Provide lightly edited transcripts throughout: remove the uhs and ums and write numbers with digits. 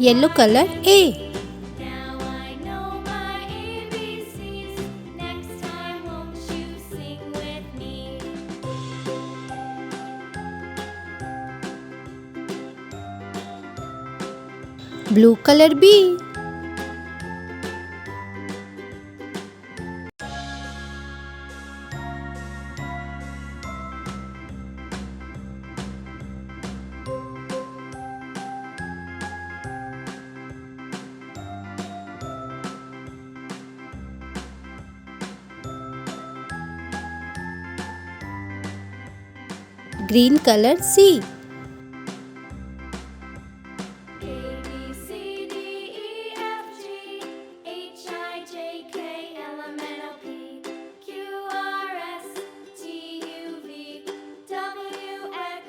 Yellow color A. Now I know my ABCs. Next time, won't you sing with me? Blue color B. Green color C. A B C D E F G H I J K L M N O P Q R S T U V W X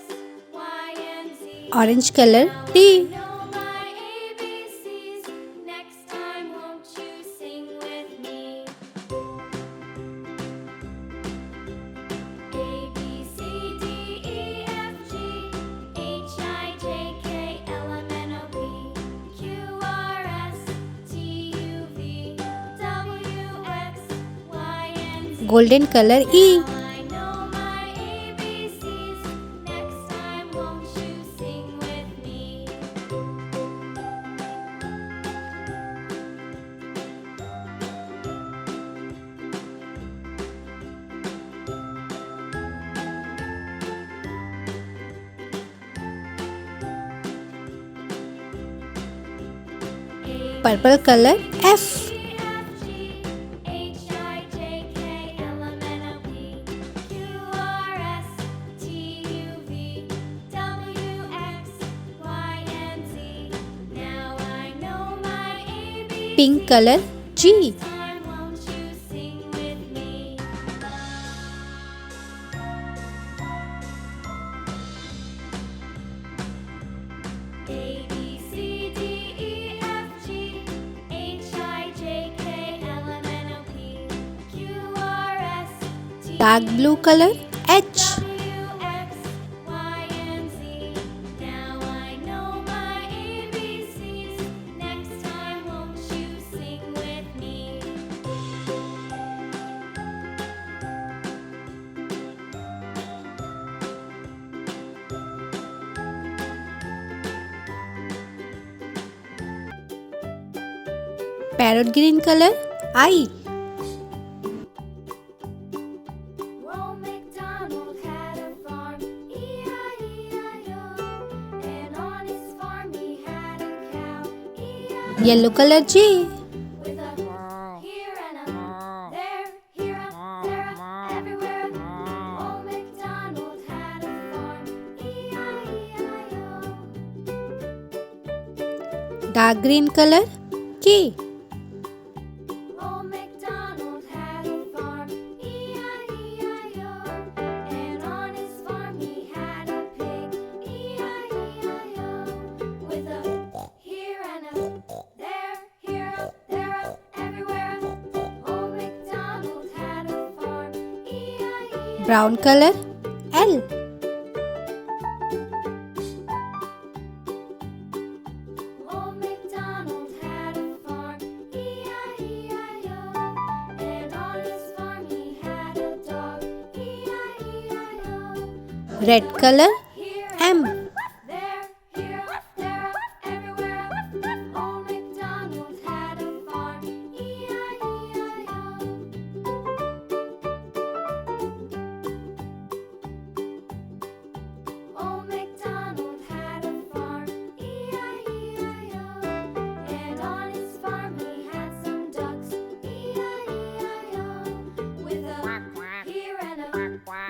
Y and Z. Orange color Now D. I know my ABCs. Next time, won't you sing with me? A B C D E F G H I J K L M N O P Q R S T U V W X Y and Z. Golden color E. Now I know my ABCs. Next time, won't you sing with me? Purple color F. Pink color G. A B C D E F G H I J K L M N O P Q R S T Dark blue color H. W X Y and Z. Now I know my ABCs. Next time, won't you sing with me? Parrot green color I. Old McDonald had a farm, E-I-E-I-O. And on his farm he had a cow, E-I-E-I-O. Yellow color J. With a here and a there, here a, there a, everywhere. Old MacDonald had a farm, E-I-E-I-O. Dark green color K. Old MacDonald had a farm, E-I-E-I-O. And on his farm he had a pig, E-I-E-I-O. With a here and a there, here a, there a, everywhere. Old MacDonald had a farm, E-I-E-I-O. Brown color L. Old MacDonald had a farm, E-I-E-I-O. And on his farm he had a dog, E-I-E-I-O. Red color Here M. there, here, there, everywhere. Old MacDonald had a farm, E-I-E-I-O. Old MacDonald had a farm, E-I-E-I-O. And on his farm he had some ducks, E-I-E-I-O. With a here and a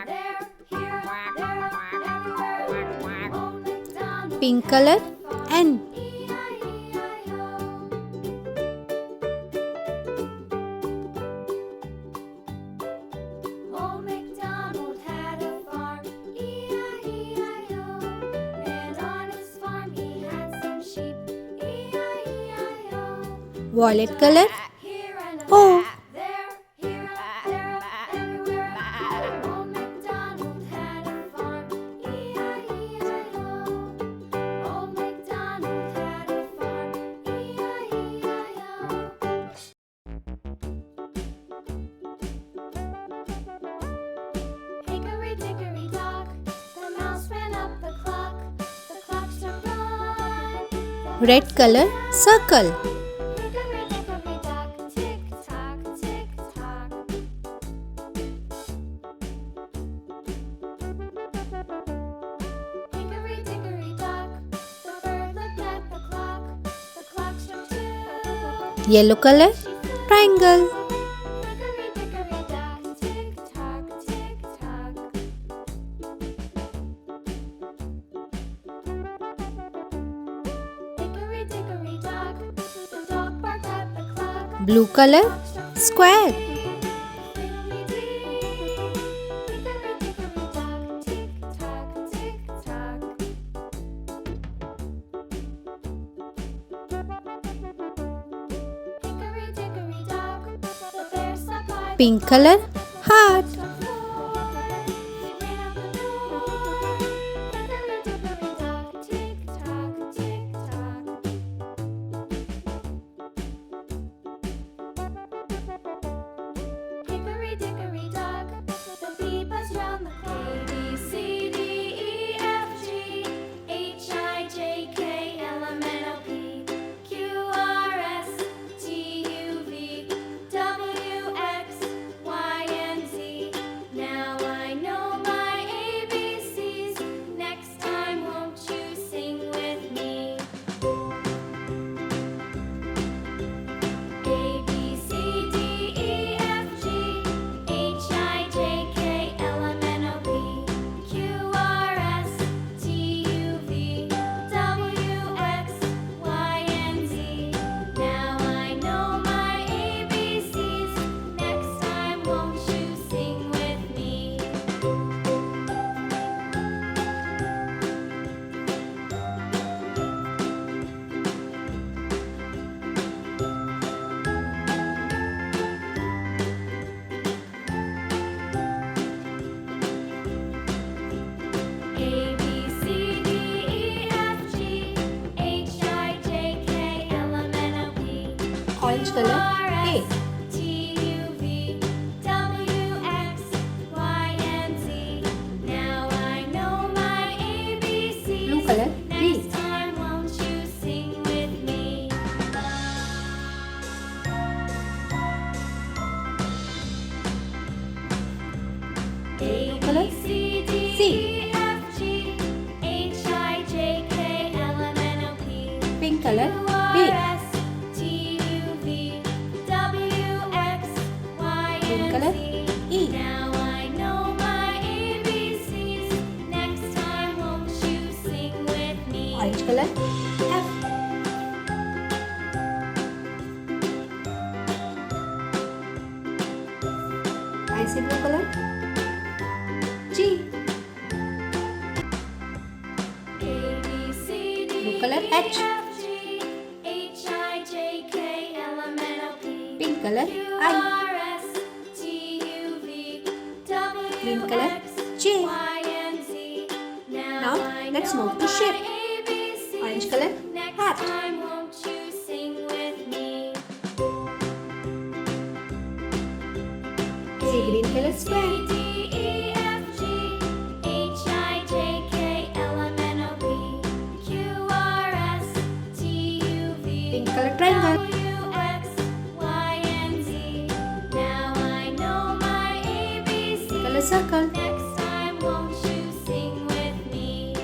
there, here, there, everywhere. Old MacDonald Pink color N. E-I-E-I-O. Old MacDonald had a farm, E-I-E-I-O. And on his farm he had some sheep, E-I-E-I-O. Violet color Here and a O. there, here, there, everywhere. Old MacDonald had a farm, E-I-E-I-O. Old MacDonald had a farm, Red color circle. Hickory dickory dock, tick tock, tick tock. Hickory dickory dock, the bird looked at the clock. The clock struck 2. Yellow color triangle. Hickory dickory dock, tick tock, tick tock. Hickory dickory dock, the dog barked at the clock. Blue color square. Hickory dickory dock, tick tock, tick tock. Hickory dickory dock, the bear slept by Pink color heart. the floor. He ran out the door. Hickory dickory dock, tick tock, tick tock. Hickory dickory dock, the bee buzzed round the clock. A B C D E F G H I J K L M N O P Q R S T U V W X Y and Z. Now I know my ABCs. Next time, won't you sing with me? A B C D E F G H I J K L M N O P Q R S T U V W X Y and Z. Now I know my ABCs. Next time, won't you sing with me? A B C D E F G H I J K L M N O P Orange color A. T U V W X Y and Z. Now I know my ABCs. Blue color B. Next time, won't you sing with me? A color B C D C. E F G H I J K L M N O P Pink color Q B. R S T U V W X Y Green and color Z. E. Now I know my ABCs. Next time, won't you sing with me? Orange color F. Icy blue color G. A B C D Blue color E H. F G H I J K L M N O P Pink color Q I. R S T U V W Green color X J. Y and Z. Now, I let's know move to shape. my ABCs. Orange color Next heart. time, won't you sing with me? See green color square. D E F G H I J K L M N O P Q R S T U V Pink color triangle. W X Y and Z. Now I know my ABCs. Color circle. Next time, won't you sing with me?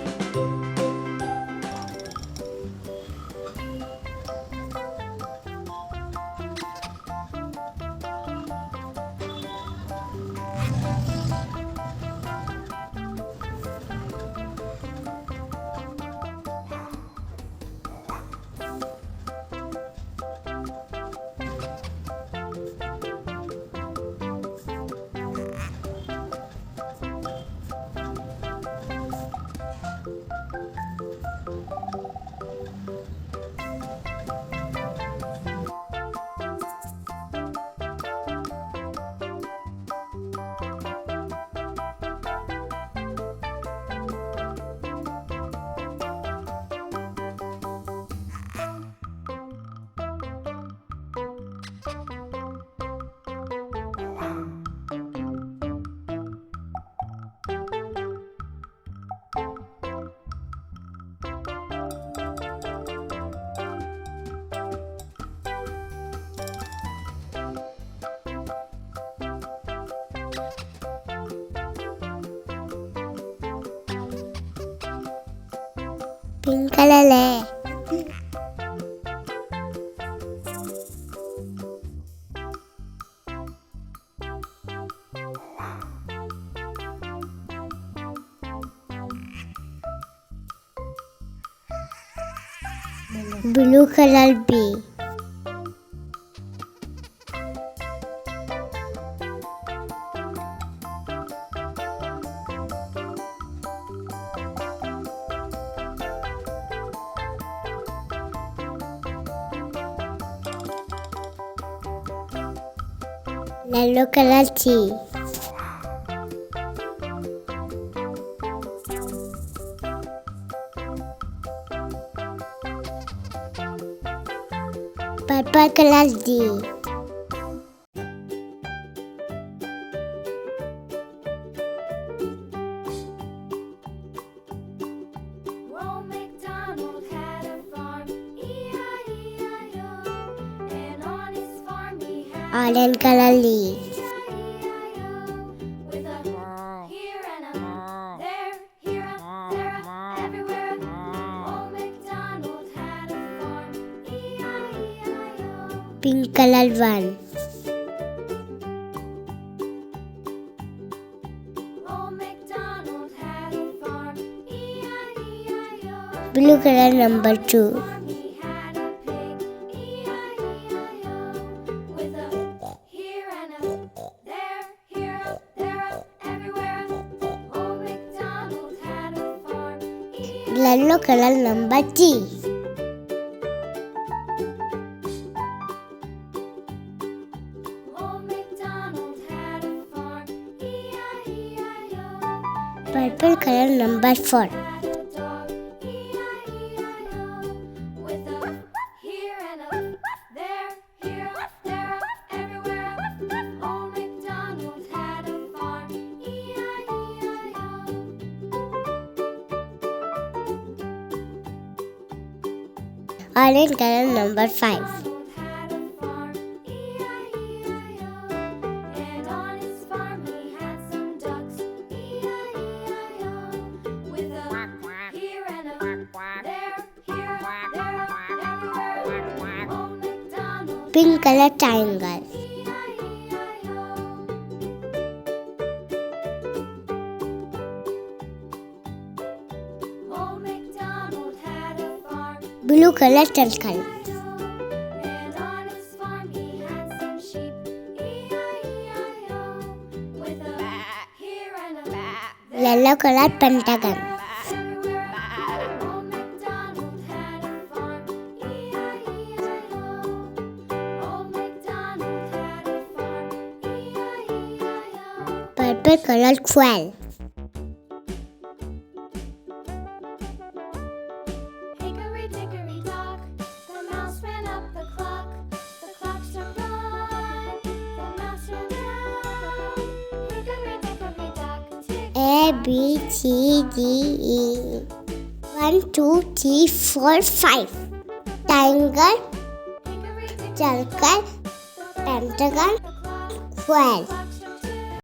Pink colour है। Blue colour भी। Yellow colour थी। Purple colour the. Old McDonald had a farm, E-I-E-I-O. And on his farm he had orange colour ली। E-I-E-I-O. With a here and a there, here a there a everywhere. Old McDonald had a farm, E-I-E-I-O. Pink colour 1। Old McDonald had a farm, E-I-E-I-O. Blue colour number 2। Farm he had a pig, E-I-E-I-O. With a here and a there, here a there a everywhere. Old McDonald had a farm, E-I-E-I-O. Yellow colour number 3। Old McDonald had a farm, E-I-E-I-O. Purple colour number 4। Had a dog, E-I-E-I-O. With a here and a there, here a there a everywhere. Old McDonald had a farm, E-I-E-I-O. Orange colour number 5। McDonald had a farm, E-I-E-I-O. And on his farm he had some ducks, E-I-E-I-O. With a here and a there, here a there a everywhere. Old McDonald pink colour triangle. E-I-E-I-O. Old McDonald had a farm, blue colour circle. and on his farm he had some sheep, E-I-E-I-O. With a here and a there yellow colour pentagon. everywhere. Old McDonald had a farm, E-I-E-I-O. Old McDonald had a farm, E-I-E-I-O. Purple colour 12। Hickory dickory dock, the mouse ran up the clock. The clock struck 1, the mouse ran down. Hickory dickory dock, tick. ABCDE 1 2 3 4 5। Triangle, Hickory dickory circle, dock, pentagon, the clock 12। struck